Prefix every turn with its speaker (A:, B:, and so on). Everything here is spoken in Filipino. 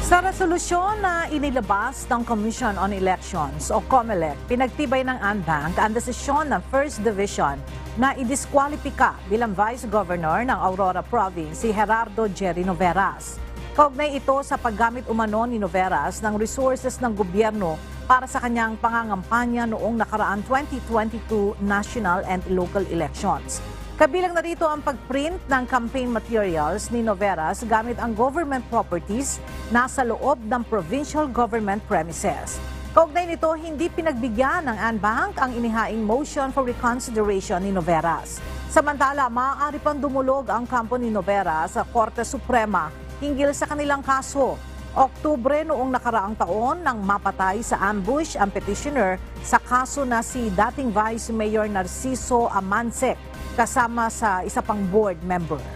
A: Sa resolusyon na inilabas ng Commission on Elections o COMELEC, pinagtibay ng ANBanc ang desisyon ng First Division na idiskwalipika bilang Vice Governor ng Aurora Province si Gerardo Jerry Noveras. Kaugnay ito sa paggamit umano ni Noveras ng resources ng gobyerno para sa kanyang pangangampanya noong nakaraang 2022 national and local elections. Kabilang na rito ang pagprint ng campaign materials ni Noveras gamit ang government properties nasa loob ng provincial government premises. Kaugnay nito, hindi pinagbigyan ng ANBanc ang inihaing motion for reconsideration ni Noveras. Samantala, maaari pang dumulog ang kampo ni Noveras sa Korte Suprema hinggil sa kanilang kaso. Oktubre noong nakaraang taon nang mapatay sa ambush ang petitioner sa kaso na si dating Vice Mayor Narciso Amansec kasama sa isa pang board member.